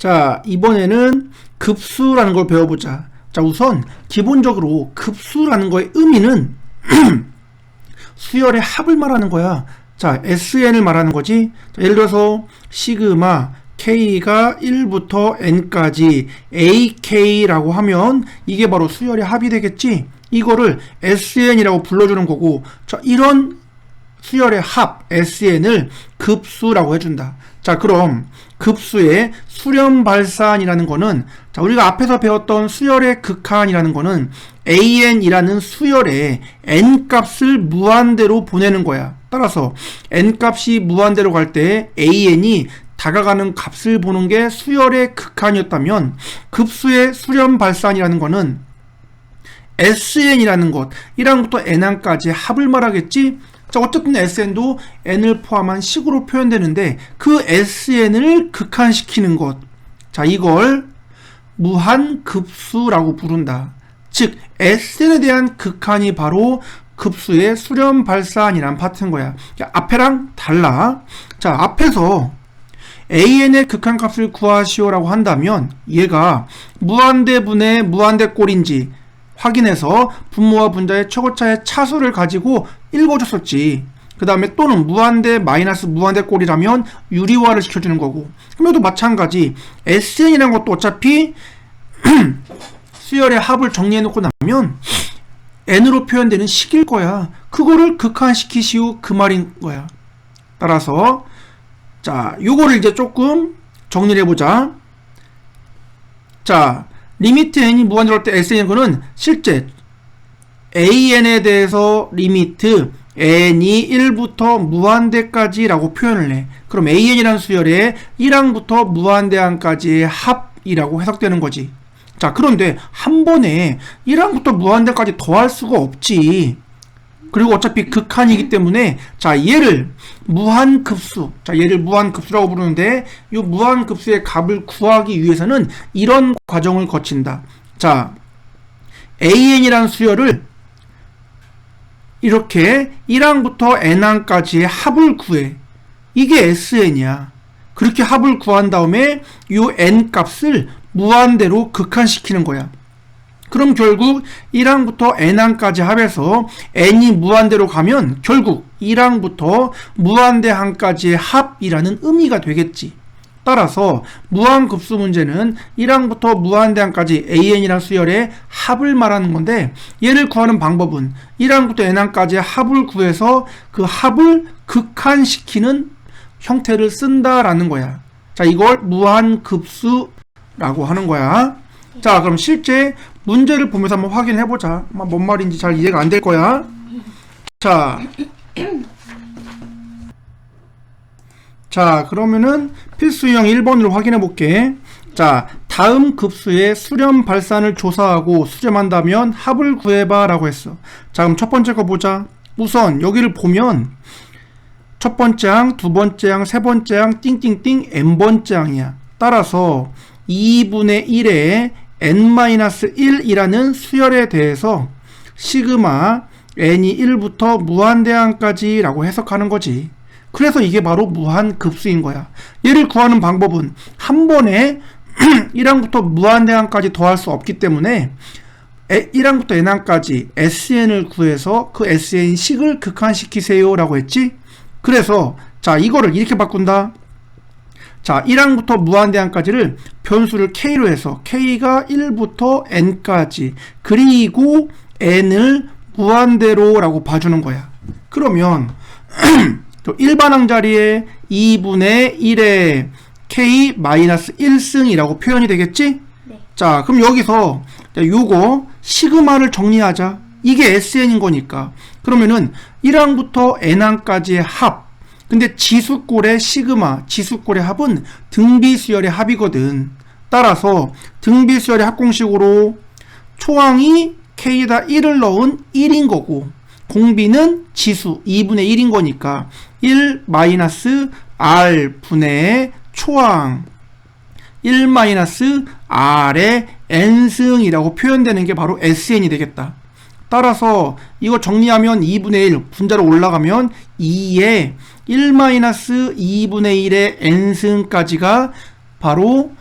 자, 이번에는 급수라는 걸 배워보자. 자, 우선 기본적으로 급수라는 거의 의미는 수열의 합을 말하는 거야. 자, SN을 말하는 거지. 자, 예를 들어서 시그마 K가 1부터 N까지 AK라고 하면 이게 바로 수열의 합이 되겠지. 이거를 SN이라고 불러주는 거고, 자, 이런 수열의 합 SN을 급수라고 해준다. 자, 그럼 급수의 수렴발산이라는 거는, 자, 우리가 앞에서 배웠던 수열의 극한이라는 거는 AN이라는 수열의 N값을 무한대로 보내는 거야. 따라서 N값이 무한대로 갈 때 AN이 다가가는 값을 보는 게 수열의 극한이었다면, 급수의 수렴발산이라는 거는 SN이라는 것, 1항부터 N항까지의 합을 말하겠지. 자, 어쨌든 SN도 N을 포함한 식으로 표현되는데 그 SN을 극한시키는 것, 자, 이걸 무한급수라고 부른다. 즉 SN에 대한 극한이 바로 급수의 수렴발산이란 파트인 거야. 자, 앞에랑 달라. 자, 앞에서 AN의 극한값을 구하시오라고 한다면 얘가 무한대분의 무한대꼴인지 확인해서 분모와 분자의 최고차의 차수를 가지고 읽어줬었지. 그 다음에 또는 무한대 마이너스 무한대 꼴이라면 유리화를 시켜주는 거고, 그럼에도 마찬가지 SN이라는 것도 어차피 수열의 합을 정리해놓고 나면 N으로 표현되는 식일 거야. 그거를 극한시키시오, 그 말인 거야. 따라서 자, 요거를 이제 조금 정리를 해보자. 자, 리미트 n이 무한대로 할 때 SN인 거는 실제 AN에 대해서 리미트 n이 1부터 무한대까지 라고 표현을 해. 그럼 AN이라는 수열의 1항부터 무한대항까지의 합이라고 해석되는 거지. 자, 그런데 한 번에 1항부터 무한대까지 더할 수가 없지. 그리고 어차피 극한이기 때문에, 자, 얘를 무한급수, 자, 얘를 무한급수라고 부르는데, 이 무한급수의 값을 구하기 위해서는 이런 과정을 거친다. 자, AN이라는 수열을 이렇게 1항부터 N항까지의 합을 구해. 이게 SN이야. 그렇게 합을 구한 다음에 이 N 값을 무한대로 극한시키는 거야. 그럼 결국 1항부터 N항까지 합해서 N이 무한대로 가면 결국 1항부터 무한대항까지의 합이라는 의미가 되겠지. 따라서 무한급수 문제는 1항부터 무한대항까지 AN이라는 수열의 합을 말하는 건데, 얘를 구하는 방법은 1항부터 N항까지의 합을 구해서 그 합을 극한시키는 형태를 쓴다라는 거야. 자, 이걸 무한급수라고 하는 거야. 자, 그럼 실제 문제를 보면서 한번 확인해보자. 뭔 말인지 잘 이해가 안 될 거야. 자, 그러면은 필수 유형 1번으로 확인해볼게. 자, 다음 급수의 수렴 발산을 조사하고 수렴한다면 합을 구해봐 라고 했어. 자, 그럼 첫 번째 거 보자. 우선 여기를 보면 첫 번째 항, 두 번째 항, 세 번째 항, 띵띵띵 n번째 항이야. 따라서 2분의 1에 n-1이라는 수열에 대해서 시그마 n이 1부터 무한대항까지 라고 해석하는 거지. 그래서 이게 바로 무한급수인 거야. 얘를 구하는 방법은 한 번에 1항부터 무한대항까지 더할 수 없기 때문에 1항부터 n항까지 SN을 구해서 그 SN 식을 극한시키세요 라고 했지. 그래서 자, 이거를 이렇게 바꾼다. 자, 1항부터 무한대항까지를 변수를 K로 해서 K가 1부터 N까지, 그리고 N을 무한대로 라고 봐주는 거야. 그러면 일반항 자리에 2분의 1에 K-1승이라고 표현이 되겠지? 네. 자, 그럼 여기서 요거 시그마를 정리하자. 이게 SN인 거니까. 그러면은 1항부터 N항까지의 합, 근데 지수꼴의 시그마, 지수꼴의 합은 등비수열의 합이거든. 따라서 등비수열의 합공식으로 초항이 K에다 1을 넣은 1인 거고, 공비는 지수 2분의 1인 거니까 1-R 분의 초항 1-R의 n승이라고 표현되는 게 바로 SN이 되겠다. 따라서 이거 정리하면 2분의 1 분자로 올라가면 2에 1-2분의 1의 n승까지가 바로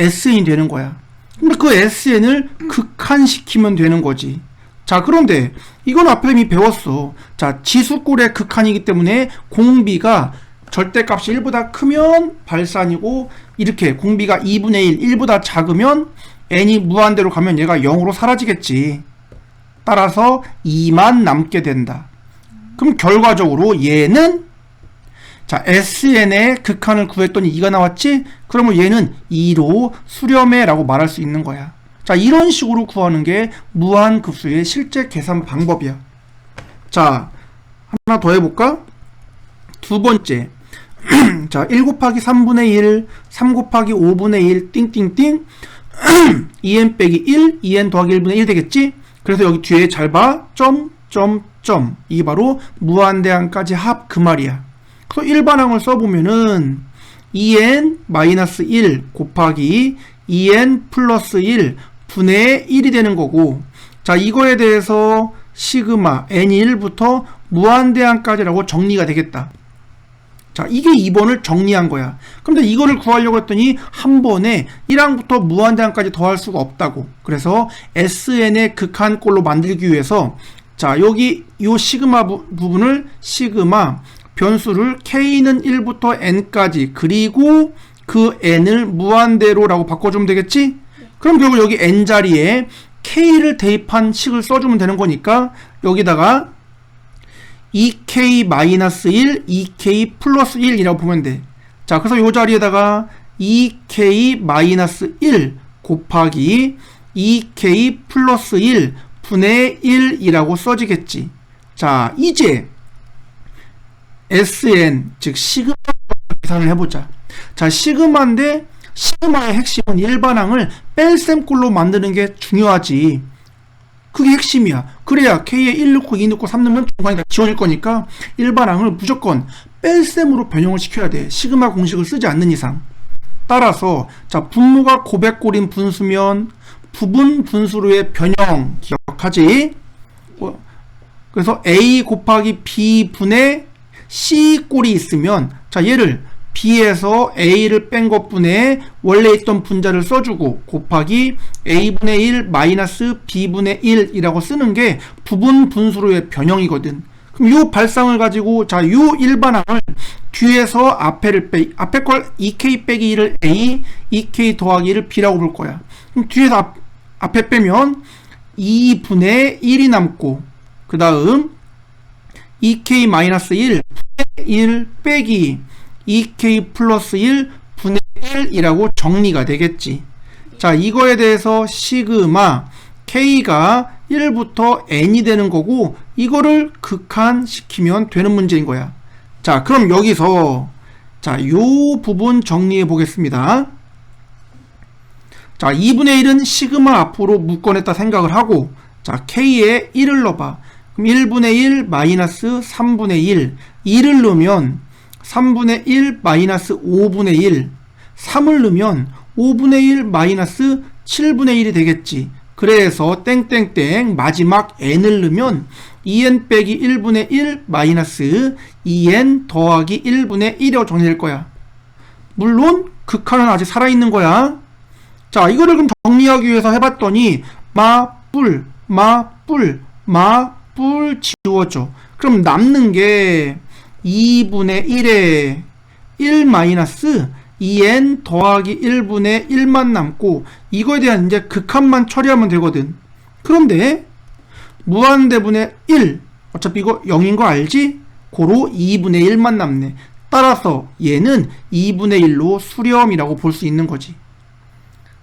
SN이 되는 거야. 근데 그 SN을 극한시키면 되는 거지. 자, 그런데 이건 앞에 이미 배웠어. 자, 지수꼴의 극한이기 때문에 공비가 절대값이 1보다 크면 발산이고, 이렇게 공비가 2분의 1, 1보다 작으면 n이 무한대로 가면 얘가 0으로 사라지겠지. 따라서 2만 남게 된다. 그럼 결과적으로 얘는, 자, SN의 극한을 구했더니 2가 나왔지? 그러면 얘는 2로 수렴해 라고 말할 수 있는 거야. 자, 이런 식으로 구하는 게 무한급수의 실제 계산 방법이야. 자, 하나 더 해볼까? 두 번째. 자, 1 곱하기 3분의 1, 3 곱하기 5분의 1, 띵띵띵, 2n 빼기 1, 2n 더하기 1분의 1 되겠지? 그래서 여기 뒤에 잘 봐. 점. 이게 바로 무한대항까지 합 그 말이야. 그래서 일반항을 써보면은 2n-1 곱하기 2n 플러스 1 분의 1이 되는 거고, 자, 이거에 대해서 시그마 n이 1부터 무한대항까지라고 정리가 되겠다. 자, 이게 2번을 정리한 거야. 근데 이거를 구하려고 했더니 한 번에 1항부터 무한대항까지 더할 수가 없다고. 그래서 SN의 극한꼴로 만들기 위해서, 자, 여기 요 시그마 부분을 시그마 변수를 k는 1부터 n까지, 그리고 그 n을 무한대로 라고 바꿔주면 되겠지? 그럼 결국 여기 n 자리에 k를 대입한 식을 써주면 되는 거니까 여기다가 2k-1, 2k 플러스 1이라고 보면 돼. 자, 그래서 요 자리에다가 2k-1 곱하기 2k 플러스 1 분의 1이라고 써지겠지. 자, 이제 SN, 즉 시그마 계산을 해보자. 자, 시그마인데 시그마의 핵심은 일반항을 뺄셈꼴로 만드는 게 중요하지. 그게 핵심이야. 그래야 K에 1 넣고 2 넣고 3 넣으면 중간에 다 지워질 거니까 일반항을 무조건 뺄셈으로 변형을 시켜야 돼. 시그마 공식을 쓰지 않는 이상. 따라서, 자, 분모가 고백꼴인 분수면 부분 분수로의 변형 기억하지? 그래서 A 곱하기 B 분의 C 꼴이 있으면, 자, 얘를 B에서 A를 뺀 것분에 원래 있던 분자를 써주고 곱하기 A분의 1 마이너스 B분의 1이라고 쓰는 게 부분 분수로의 변형이거든. 그럼 요 발상을 가지고, 자, 요 일반항을 뒤에서 앞에 걸 2K 빼기 1을 A, 2K 더하기 1을 B라고 볼 거야. 그럼 뒤에서 앞에 빼면 2분의 1이 남고, 그 다음 2K 마이너스 1 분의 1 빼기 2k 플러스 1 분의 1이라고 정리가 되겠지. 자, 이거에 대해서 시그마 k가 1부터 n이 되는 거고, 이거를 극한시키면 되는 문제인 거야. 자, 그럼 여기서, 자, 요 부분 정리해 보겠습니다. 자, 2분의 1은 시그마 앞으로 묶어냈다 생각을 하고, 자, k에 1을 넣어봐. 그럼 1분의 1 마이너스 3분의 1, 2를 넣으면 3분의 1 마이너스 5분의 1, 3을 넣으면 5분의 1 마이너스 7분의 1이 되겠지. 그래서 땡땡땡 마지막 n을 넣으면 2n 빼기 1분의 1 마이너스 2n 더하기 1분의 1이라고 정리될 거야. 물론 극한은 아직 살아있는 거야. 자, 이거를 그럼 정리하기 위해서 해봤더니 마뿔 지워져. 그럼 남는 게 2분의 1에 1 마이너스 2n 더하기 1분의 1만 남고, 이거에 대한 이제 극한만 처리하면 되거든. 그런데 무한대분의 1, 어차피 이거 0인 거 알지? 고로 2분의 1만 남네. 따라서 얘는 2분의 1로 수렴이라고 볼 수 있는 거지.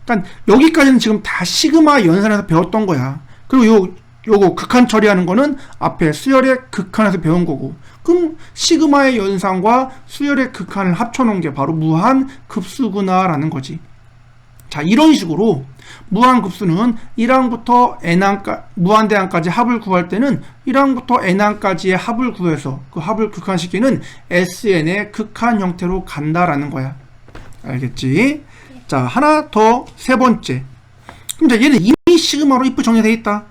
그러니까 여기까지는 지금 다 시그마 연산에서 배웠던 거야. 그리고 요거 극한 처리하는 거는 앞에 수열의 극한에서 배운 거고, 그럼 시그마의 연산과 수열의 극한을 합쳐놓은 게 바로 무한급수구나 라는 거지. 자, 이런 식으로 무한급수는 1항부터 n항까지, 무한대항까지 합을 구할 때는 1항부터 n항까지의 합을 구해서 그 합을 극한시키는 SN의 극한 형태로 간다라는 거야. 알겠지? 자, 하나 더, 세 번째. 그럼 자, 얘는 이미 시그마로 if 정리되어 있다.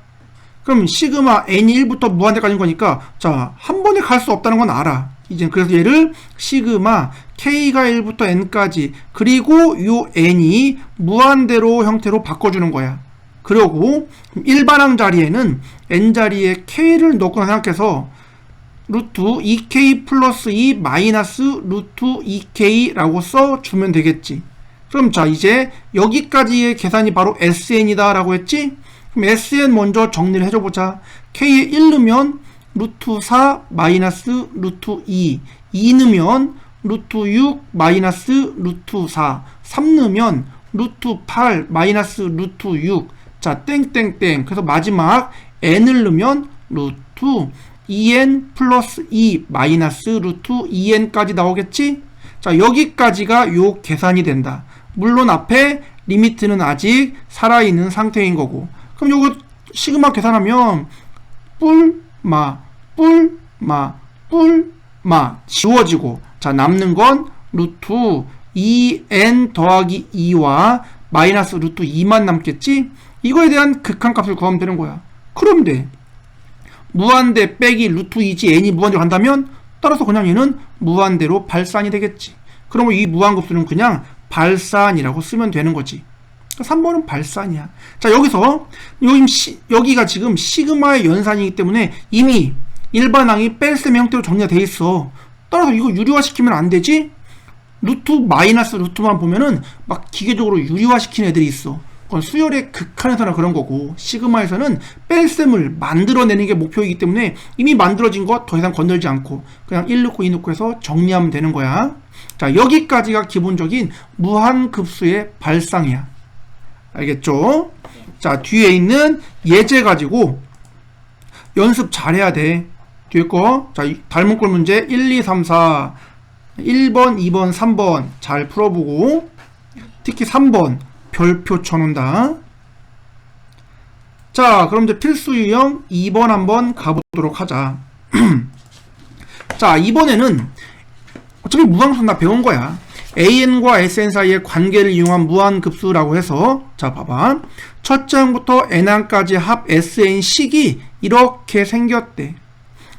그럼 시그마 n이 1부터 무한대까지인 거니까, 자, 한 번에 갈 수 없다는 건 알아. 이제 그래서 얘를 시그마 k가 1부터 n까지 그리고 요 n이 무한대로 형태로 바꿔주는 거야. 그리고 일반항 자리에는 n 자리에 k를 넣거나 생각해서 루트 2k 플러스 2 마이너스 루트 2k라고 써주면 되겠지. 그럼 자 이제 여기까지의 계산이 바로 SN이다 라고 했지? 그럼 SN 먼저 정리를 해줘보자. K에 1 넣으면 루트 4 마이너스 루트 2 넣으면 루트 6 마이너스 루트 4 3 넣으면 루트 8 마이너스 루트 6 자 땡땡땡 그래서 마지막 N을 넣으면 루트 2n 플러스 2 마이너스 루트 2n까지 나오겠지? 자 여기까지가 요 계산이 된다. 물론 앞에 리미트는 아직 살아있는 상태인 거고. 그럼 요거 시그마 계산하면 뿔마 지워지고 자 남는 건 루트 2n 더하기 2와 마이너스 루트 2만 남겠지? 이거에 대한 극한값을 구하면 되는 거야. 그럼 돼. 무한대 빼기 루트 2지 n이 무한대로 간다면 따라서 그냥 얘는 무한대로 발산이 되겠지. 그러면 이 무한급수는 그냥 발산이라고 쓰면 되는 거지. 3번은 발산이야. 자 여기서 여기가 지금 시그마의 연산이기 때문에 이미 일반항이 뺄셈 형태로 정리가 돼 있어. 따라서 이거 유리화시키면 안 되지? 루트 마이너스 루트만 보면은 막 기계적으로 유리화시키는 애들이 있어. 그건 수열의 극한에서나 그런 거고 시그마에서는 뺄셈을 만들어내는 게 목표이기 때문에 이미 만들어진 거 더 이상 건들지 않고 그냥 1 넣고 2 넣고 해서 정리하면 되는 거야. 자 여기까지가 기본적인 무한급수의 발상이야. 알겠죠? 자 뒤에 있는 예제 가지고 연습 잘해야 돼. 뒤에 거 자 닮은 꼴 문제 1, 2, 3, 4 1번, 2번, 3번 잘 풀어보고 특히 3번 별표 쳐놓는다. 자 그럼 이제 필수 유형 2번 한번 가보도록 하자. 자 이번에는 어차피 무한급수 나 배운 거야. AN과 SN 사이의 관계를 이용한 무한급수라고 해서 자 봐봐 첫째 항부터 n항까지 합 SN식이 이렇게 생겼대.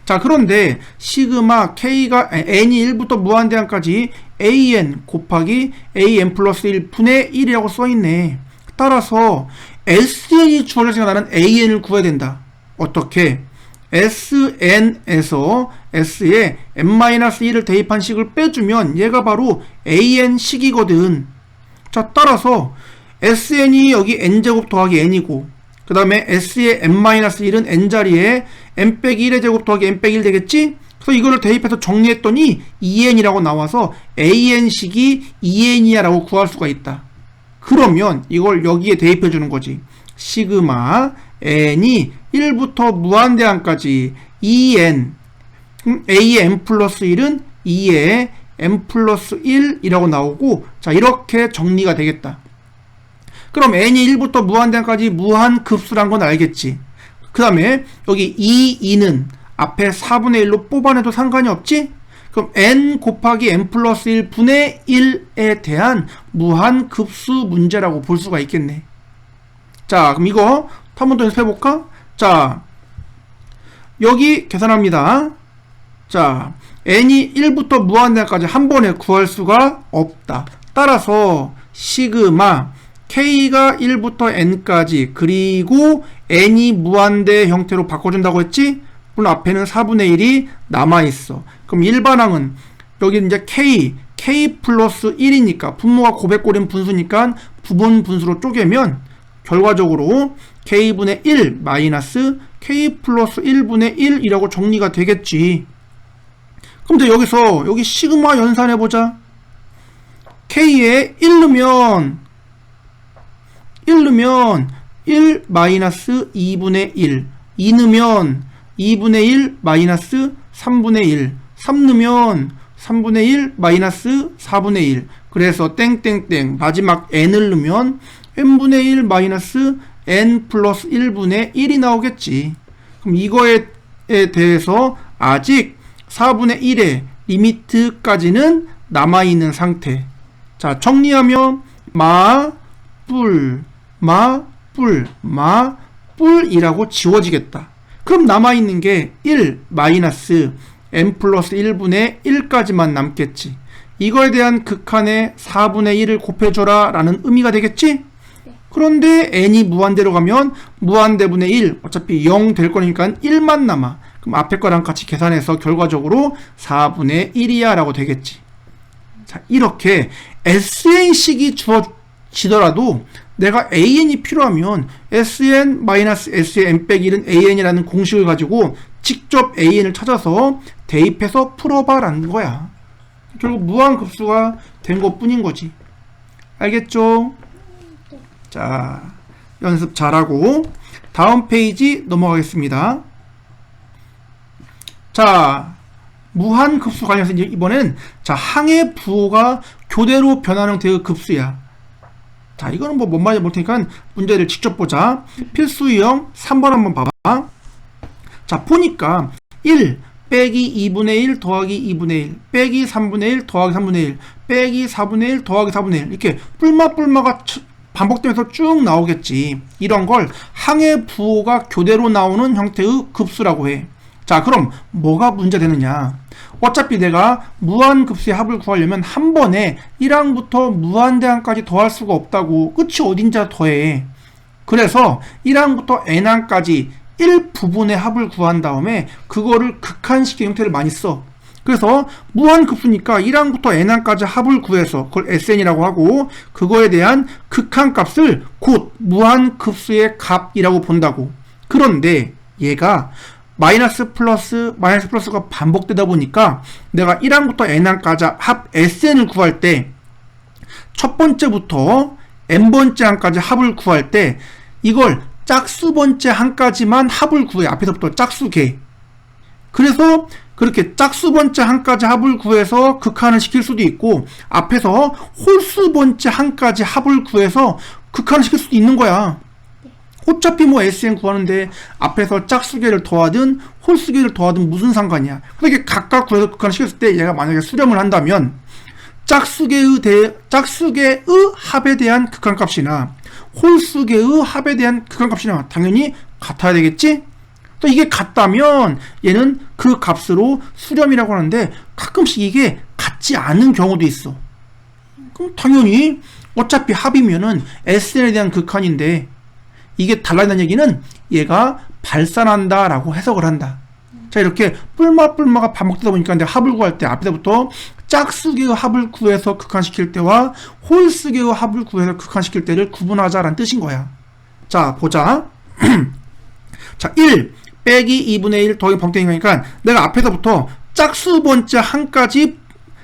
자 그런데 시그마 k가 n이 1부터 무한대항까지 an 곱하기 an 플러스 1 분의 1이라고 써있네. 따라서 SN이 주어졌으니까 나는 an을 구해야 된다. 어떻게? SN에서 S에 n-1을 대입한 식을 빼주면 얘가 바로 an식이거든. 자 따라서 SN이 여기 n제곱 더하기 n이고 그 다음에 S의 n-1은 n자리에 n-1의 제곱 더하기 n-1 되겠지? 그래서 이거를 대입해서 정리했더니 2n이라고 나와서 an식이 2n이야 라고 구할 수가 있다. 그러면 이걸 여기에 대입해 주는 거지. 시그마 n이 1부터 무한대항까지 2n a의 n 플러스 1은 2의 n 플러스 1이라고 나오고 자 이렇게 정리가 되겠다. 그럼 n이 1부터 무한대항까지 무한급수란 건 알겠지. 그 다음에 여기 2는 앞에 4분의 1로 뽑아내도 상관이 없지? 그럼 n 곱하기 n 플러스 1 분의 1에 대한 무한급수 문제라고 볼 수가 있겠네. 자 그럼 이거 한 번 더 연습해볼까? 자 여기 계산합니다. 자 n이 1부터 무한대까지 한 번에 구할 수가 없다. 따라서 시그마 k가 1부터 n까지 그리고 n이 무한대 형태로 바꿔준다고 했지? 물론 앞에는 4분의 1이 남아있어. 그럼 일반항은 여기 이제 k 플러스 1이니까 분모가 고백골인 분수니까 부분 분수로 쪼개면 결과적으로 k분의 1 마이너스 k 플러스 1분의 1이라고 정리가 되겠지. 그럼 이제 여기서 여기 시그마 연산해보자. k에 1 넣으면 1 마이너스 2분의 1 2 넣으면 2분의 1 마이너스 3분의 1 3 넣으면 3분의 1 마이너스 4분의 1 그래서 땡땡땡 마지막 n을 넣으면 n분의 1 마이너스 n 플러스 1분의 1이 나오겠지. 그럼 이거에 대해서 아직 4분의 1의 리미트까지는 남아있는 상태. 자 정리하면 뿔이라고 지워지겠다. 그럼 남아있는 게 1 마이너스 n 플러스 1분의 1까지만 남겠지. 이거에 대한 극한의 4분의 1을 곱해줘라 라는 의미가 되겠지? 그런데 n이 무한대로 가면 무한대분의 1 어차피 0 될 거니까 1만 남아. 그럼 앞에 거랑 같이 계산해서 결과적으로 4분의 1이야 라고 되겠지. 자, 이렇게 SN식이 주어지더라도 내가 AN이 필요하면 SN-SN 빼기 1은 AN이라는 공식을 가지고 직접 AN을 찾아서 대입해서 풀어봐 라는 거야. 결국 무한급수가 된 것 뿐인 거지. 알겠죠? 자, 연습 잘하고 다음 페이지 넘어가겠습니다. 자, 무한급수 관련해서 이번엔 자, 항의 부호가 교대로 변하는 형태의 급수야. 자, 이거는 뭐 뭔 말인지 모를 테니까 문제를 직접 보자. 필수 유형 3번 한번 봐봐. 자, 보니까 1 빼기 2분의 1 더하기 2분의 1 빼기 3분의 1 더하기 3분의 1 빼기 4분의 1 더하기 4분의 1 이렇게 뿔마뿔마가 반복되면서 쭉 나오겠지. 이런 걸 항의 부호가 교대로 나오는 형태의 급수라고 해. 자, 그럼 뭐가 문제되느냐. 어차피 내가 무한급수의 합을 구하려면 한 번에 1항부터 무한대항까지 더할 수가 없다고. 끝이 어딘지 더해. 그래서 1항부터 n항까지 1부분의 합을 구한 다음에 그거를 극한식의 형태를 많이 써. 그래서 무한급수니까 1항부터 n항까지 합을 구해서 그걸 SN이라고 하고 그거에 대한 극한값을 곧 무한급수의 값이라고 본다고. 그런데 얘가 마이너스 플러스가 반복되다 보니까 내가 1항부터 n항까지 합 SN을 구할 때 첫 번째부터 n번째 항까지 합을 구할 때 이걸 짝수번째 항까지만 합을 구해. 앞에서부터 짝수개. 그래서 그렇게 짝수번째 항까지 합을 구해서 극한을 시킬 수도 있고 앞에서 홀수번째 항까지 합을 구해서 극한을 시킬 수도 있는 거야. 어차피 뭐 SN 구하는데 앞에서 짝수개를 더하든 홀수개를 더하든 무슨 상관이야. 그렇게 각각 구해서 극한을 시켰을 때 얘가 만약에 수렴을 한다면 짝수개의 합에 대한 극한값이나 홀수개의 합에 대한 극한값이나 당연히 같아야 되겠지? 또 이게 같다면 얘는 그 값으로 수렴이라고 하는데 가끔씩 이게 같지 않은 경우도 있어. 그럼 당연히 어차피 합이면은 SN에 대한 극한인데 이게 달라진다는 얘기는 얘가 발산한다 라고 해석을 한다. 자, 이렇게 뿔마가 반복되다 보니까 내가 합을 구할 때 앞에서부터 짝수개의 합을 구해서 극한시킬 때와 홀수개의 합을 구해서 극한시킬 때를 구분하자라는 뜻인 거야. 자, 보자. 자, 1 빼기 2분의 1 더하기 반복되는 거니까 내가 앞에서부터 짝수번째 항까지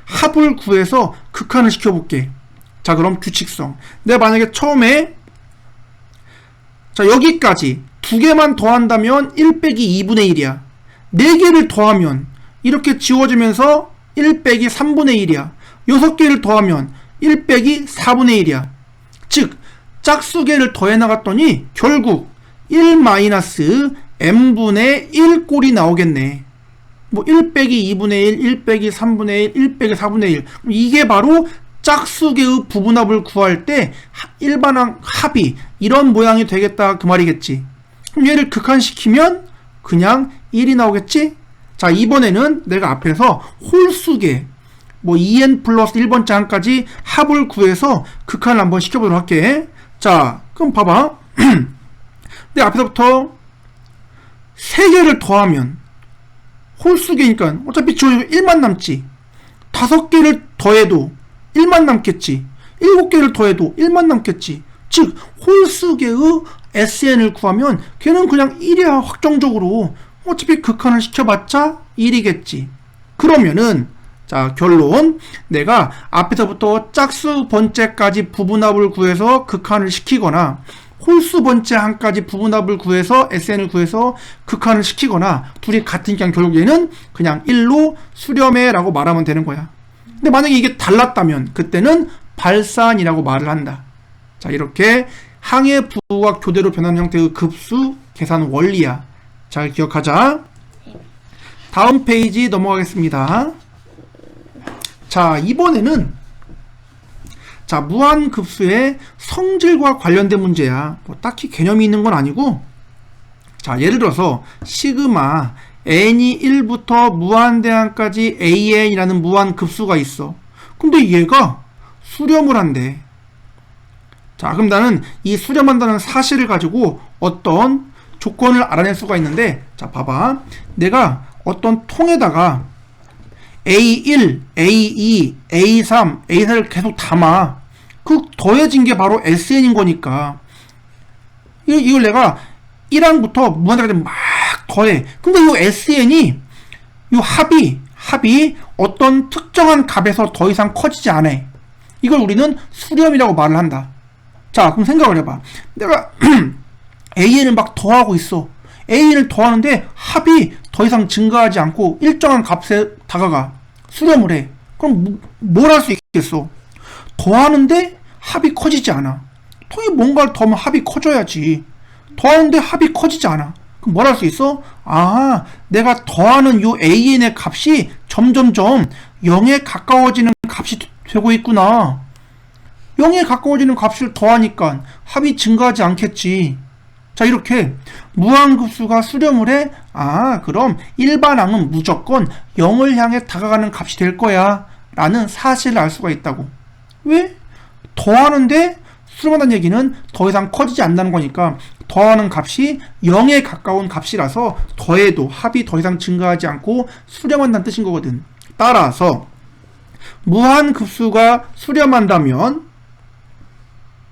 합을 구해서 극한을 시켜볼게. 자, 그럼 규칙성. 내가 만약에 처음에 자, 여기까지 두 개만 더한다면 1 빼기 2분의 1이야. 4개를 더하면 이렇게 지워지면서 1 빼기 3분의 1이야. 6개를 더하면 1 빼기 4분의 1이야. 즉 짝수개를 더해 나갔더니 결국 1 마이너스 n분의 1 꼴이 나오겠네. 뭐 1 빼기 2분의 1, 1 빼기 3분의 1, 1 빼기 4분의 1. 이게 바로 짝수개의 부분합을 구할 때 일반항 합이 이런 모양이 되겠다 그 말이겠지. 그럼 얘를 극한시키면 그냥 1이 나오겠지? 자, 이번에는 내가 앞에서 홀수개 뭐 2n 플러스 1번째 항까지 합을 구해서 극한을 한번 시켜보도록 할게. 자, 그럼 봐봐. 내 앞에서부터 3개를 더하면 홀수개니까 어차피 저 1만 남지. 5개를 더해도 1만 남겠지. 7개를 더해도 1만 남겠지. 즉 홀수개의 SN을 구하면 걔는 그냥 1이야. 확정적으로 어차피 극한을 시켜봤자 1이겠지. 그러면은 자, 결론. 내가 앞에서부터 짝수 번째까지 부분합을 구해서 극한을 시키거나 홀수 번째 항까지 부분합을 구해서 SN을 구해서 극한을 시키거나 둘이 같으니까 결국 얘는 그냥 1로 수렴해 라고 말하면 되는 거야. 근데 만약에 이게 달랐다면 그때는 발산이라고 말을 한다. 자, 이렇게 항의 부호가 교대로 변하는 형태의 급수 계산 원리야. 잘 기억하자. 다음 페이지 넘어가겠습니다. 자, 이번에는 자, 무한급수의 성질과 관련된 문제야. 뭐 딱히 개념이 있는 건 아니고 자, 예를 들어서 시그마 n이 1부터 무한대항까지 an이라는 무한급수가 있어. 근데 얘가 수렴을 한대. 자, 그럼 나는 이 수렴한다는 사실을 가지고 어떤 조건을 알아낼 수가 있는데, 자, 봐봐. 내가 어떤 통에다가 A1, A2, A3, A4를 계속 담아. 그 더해진 게 바로 SN인 거니까. 이걸 내가 1항부터 무한대까지 막 더해. 근데 이 SN이, 이 합이 어떤 특정한 값에서 더 이상 커지지 않아. 이걸 우리는 수렴이라고 말을 한다. 자, 그럼 생각을 해봐. 내가 AN을 막 더하고 있어. AN을 더하는데 합이 더 이상 증가하지 않고 일정한 값에 다가가. 수렴을 해. 그럼 뭘 할 수 있겠어? 더하는데 합이 커지지 않아. 통이 뭔가를 더하면 합이 커져야지. 더하는데 합이 커지지 않아. 그럼 뭘 할 수 있어? 아, 내가 더하는 요 AN의 값이 점점점 0에 가까워지는 값이 되고 있구나. 0에 가까워지는 값을 더하니까 합이 증가하지 않겠지. 자, 이렇게 무한급수가 수렴을 해. 아, 그럼 일반항은 무조건 0을 향해 다가가는 값이 될 거야 라는 사실을 알 수가 있다고. 왜? 더하는데 수렴한다는 얘기는 더 이상 커지지 않는다는 거니까 더하는 값이 0에 가까운 값이라서 더해도 합이 더 이상 증가하지 않고 수렴한다는 뜻인 거거든. 따라서 무한급수가 수렴한다면,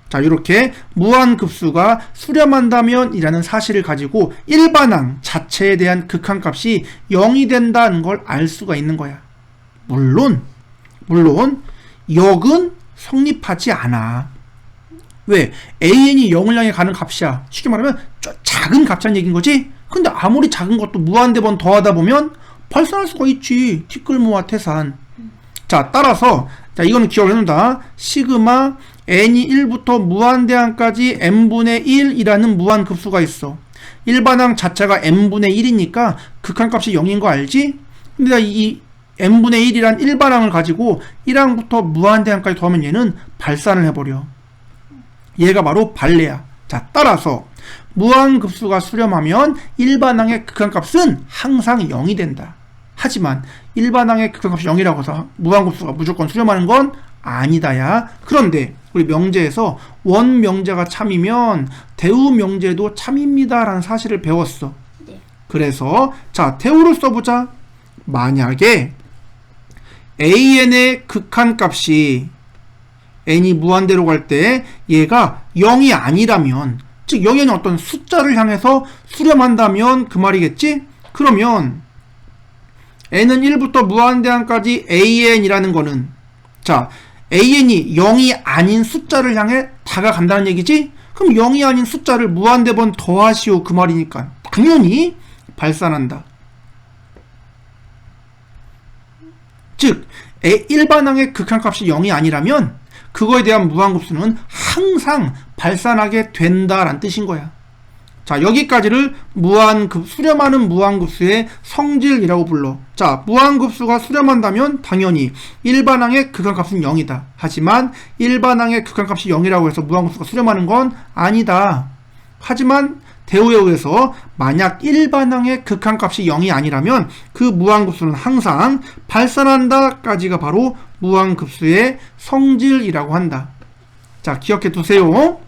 자, 이렇게 무한급수가 수렴한다면 이라는 사실을 가지고 일반항 자체에 대한 극한값이 0이 된다는 걸 알 수가 있는 거야. 물론 역은 성립하지 않아. 왜? an이 0을 향해 가는 값이야. 쉽게 말하면 작은 값이라는 얘기인 거지. 근데 아무리 작은 것도 무한대번 더하다 보면 발산할 수가 있지. 티끌모아 태산. 자, 따라서 자, 이거는 기억을 해놓는다. 시그마 n이 1부터 무한대항까지 n분의 1이라는 무한급수가 있어. 일반항 자체가 n분의 1이니까 극한값이 0인 거 알지? 근데 이 n분의 1이란 일반항을 가지고 1항부터 무한대항까지 더하면 얘는 발산을 해버려. 얘가 바로 발레야. 자, 따라서 무한급수가 수렴하면 일반항의 극한값은 항상 0이 된다. 하지만 일반항의 극한값이 0이라고 해서 무한급수가 무조건 수렴하는 건 아니다야. 그런데 우리 명제에서 원명제가 참이면 대우명제도 참입니다 라는 사실을 배웠어. 네. 그래서 자, 대우를 써보자. 만약에 an의 극한값이 n이 무한대로 갈 때 얘가 0이 아니라면, 즉 0이 아닌 어떤 숫자를 향해서 수렴한다면 그 말이겠지? 그러면 n은 1부터 무한대항까지 an이라는 거는, 자, an이 0이 아닌 숫자를 향해 다가간다는 얘기지? 그럼 0이 아닌 숫자를 무한대번 더하시오 그 말이니까 당연히 발산한다. 즉 일반항의 극한값이 0이 아니라면 그거에 대한 무한급수는 항상 발산하게 된다라는 뜻인 거야. 자, 여기까지를 수렴하는 무한급수의 성질이라고 불러. 자, 무한급수가 수렴한다면 당연히 일반항의 극한값은 0이다. 하지만 일반항의 극한값이 0이라고 해서 무한급수가 수렴하는 건 아니다. 하지만 대우에 의해서 만약 일반항의 극한값이 0이 아니라면 그 무한급수는 항상 발산한다까지가 바로 무한급수의 성질이라고 한다. 자, 기억해 두세요.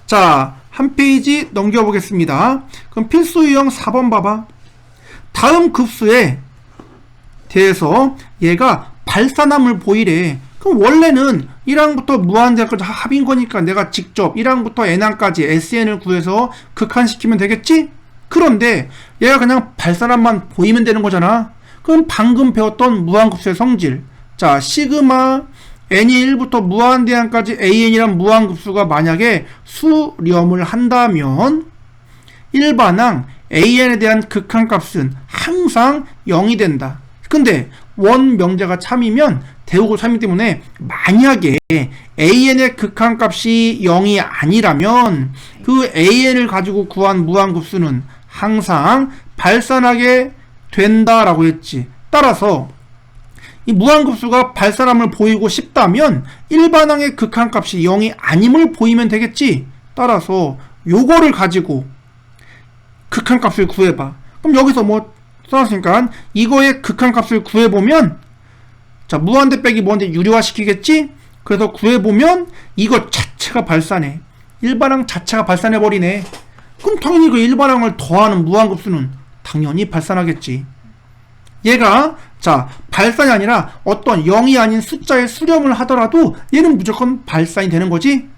자, 한 페이지 넘겨보겠습니다. 그럼 필수 유형 4번 봐봐. 다음 급수에 대해서 얘가 발산함을 보이래. 그럼 원래는 1항부터 무한대까지 합인 거니까 내가 직접 1항부터 n항까지 SN을 구해서 극한시키면 되겠지? 그런데 얘가 그냥 발산함만 보이면 되는 거잖아. 그럼 방금 배웠던 무한급수의 성질. 자, 시그마 n이 1부터 무한대항까지 an이란 무한급수가 만약에 수렴을 한다면 일반항 an에 대한 극한값은 항상 0이 된다. 근데 원명제가 참이면 대우고 참이기 때문에 만약에 an의 극한값이 0이 아니라면 그 an을 가지고 구한 무한급수는 항상 발산하게 된다라고 했지. 따라서 이 무한급수가 발산함을 보이고 싶다면 일반항의 극한값이 0이 아님을 보이면 되겠지. 따라서 요거를 가지고 극한값을 구해봐. 그럼 여기서 뭐 써놨으니까 이거의 극한값을 구해보면, 자, 무한대 빼기 무한대 유리화시키겠지? 그래서 구해보면 이거 자체가 발산해. 일반항 자체가 발산해버리네. 그럼 당연히 그 일반항을 더하는 무한급수는 당연히 발산하겠지. 얘가 자 발산이 아니라 어떤 0이 아닌 숫자의 수렴을 하더라도 얘는 무조건 발산이 되는 거지.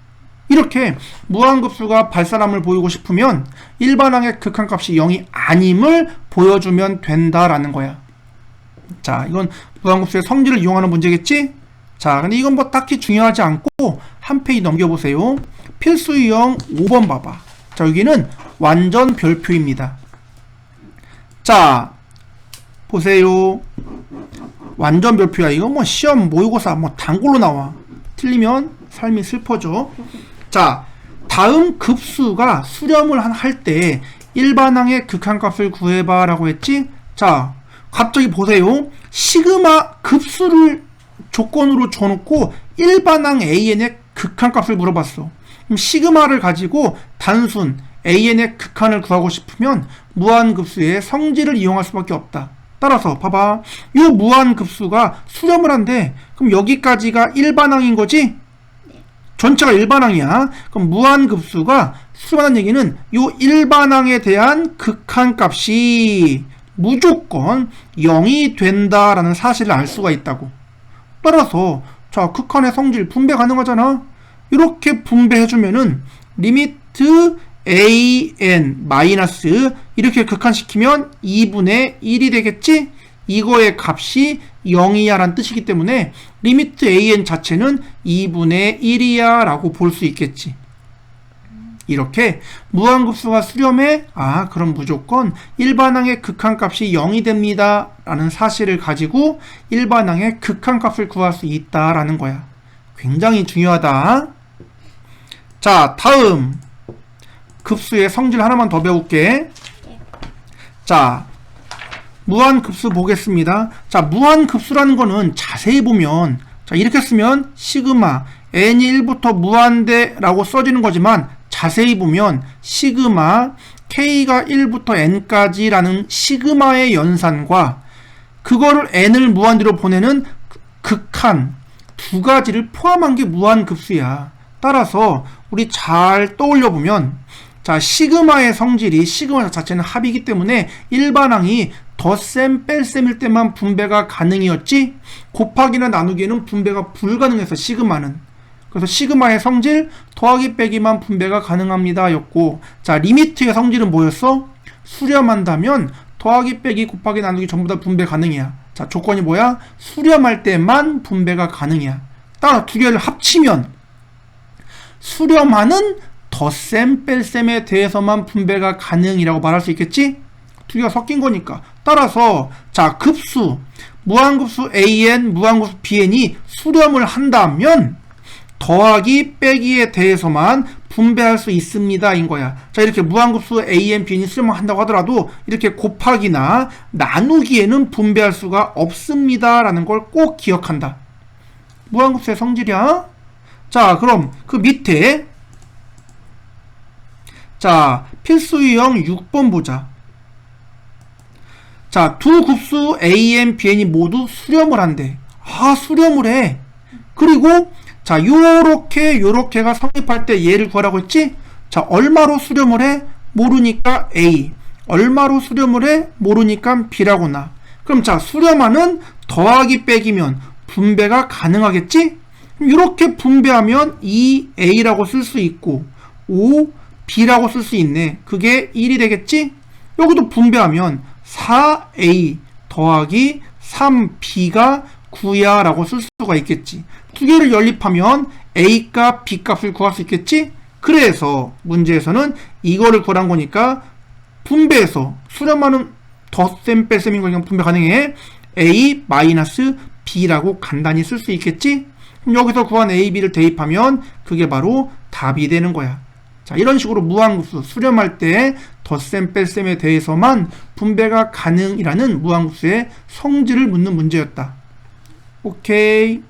이렇게 무한급수가 발산함을 보이고 싶으면 일반항의 극한값이 0이 아님을 보여주면 된다라는 거야. 자, 이건 무한급수의 성질을 이용하는 문제겠지? 자, 근데 이건 뭐 딱히 중요하지 않고 한 페이지 넘겨보세요. 필수 유형 5번 봐봐. 자, 여기는 완전 별표입니다. 자, 보세요. 완전 별표야. 이거 뭐 시험 모의고사 뭐 단골로 나와. 틀리면 삶이 슬퍼져. 자, 다음 급수가 수렴을 할 때 일반항의 극한값을 구해봐 라고 했지? 자, 갑자기 보세요. 시그마 급수를 조건으로 줘놓고 일반항 AN의 극한값을 물어봤어. 그럼 시그마를 가지고 단순 AN의 극한을 구하고 싶으면 무한급수의 성질을 이용할 수밖에 없다. 따라서 봐봐. 이 무한급수가 수렴을 한대. 그럼 여기까지가 일반항인 거지? 전체가 일반항이야. 그럼 무한급수가 수렴하는 얘기는 이 일반항에 대한 극한값이 무조건 0이 된다라는 사실을 알 수가 있다고. 따라서 자, 극한의 성질 분배 가능하잖아. 이렇게 분배해주면은 리미트 AN 마이너스 이렇게 극한시키면 2분의 1이 되겠지? 이거의 값이 0이야 라는 뜻이기 때문에 리미트 AN 자체는 2분의 1이야 라고 볼 수 있겠지. 이렇게 무한급수가 수렴해? 아, 그럼 무조건 일반항의 극한값이 0이 됩니다 라는 사실을 가지고 일반항의 극한값을 구할 수 있다 라는 거야. 굉장히 중요하다. 자, 다음 급수의 성질 하나만 더 배울게. 자, 무한급수 보겠습니다. 자, 무한급수라는 거는 자세히 보면 자, 이렇게 쓰면 시그마 n이 1부터 무한대라고 써지는 거지만 자세히 보면 시그마 k가 1부터 n까지 라는 시그마의 연산과 그거를 n을 무한대로 보내는 극한 두 가지를 포함한 게 무한급수야. 따라서 우리 잘 떠올려 보면 자, 시그마의 성질이 시그마 자체는 합이기 때문에 일반항이 덧셈 뺄셈일 때만 분배가 가능이었지 곱하기나 나누기에는 분배가 불가능해서 시그마는. 그래서 시그마의 성질 더하기 빼기만 분배가 가능합니다 였고, 자, 리미트의 성질은 뭐였어? 수렴한다면 더하기 빼기 곱하기 나누기 전부 다 분배 가능이야. 자, 조건이 뭐야? 수렴할 때만 분배가 가능이야. 따라 두 개를 합치면 수렴하는 덧셈 뺄셈에 대해서만 분배가 가능이라고 말할 수 있겠지? 두 개가 섞인 거니까. 따라서 자, 급수 무한급수 AN 무한급수 BN이 수렴을 한다면 더하기 빼기에 대해서만 분배할 수 있습니다 인 거야. 자, 이렇게 무한급수 AN BN이 수렴을 한다고 하더라도 이렇게 곱하기나 나누기에는 분배할 수가 없습니다 라는 걸 꼭 기억한다. 무한급수의 성질이야. 자, 그럼 그 밑에 자, 필수 유형 6번 보자. 자, 두 급수 AN, BN이 모두 수렴을 한대. 아, 수렴을 해. 그리고 자, 요렇게가 성립할 때 얘를 구하라고 했지? 자, 얼마로 수렴을 해? 모르니까 A. 얼마로 수렴을 해? 모르니까 B라고 나. 그럼 자, 수렴하는 더하기 빼기면 분배가 가능하겠지? 이렇게 분배하면 2A라고 쓸 수 있고 5B라고 쓸 수 있네. 그게 1이 되겠지? 여기도 분배하면 4A 더하기 3B가 9야 라고 쓸 수가 있겠지. 두 개를 연립하면 A값, B값을 구할 수 있겠지? 그래서 문제에서는 이거를 구한 거니까 분배해서 수렴하는 덧셈 뺄셈인 거니까 분배 가능해. A 마이너스 B라고 간단히 쓸 수 있겠지? 그럼 여기서 구한 A, B를 대입하면 그게 바로 답이 되는 거야. 자, 이런 식으로 무한급수 수렴할 때 덧셈 뺄셈에 대해서만 분배가 가능이라는 무한급수의 성질을 묻는 문제였다. 오케이.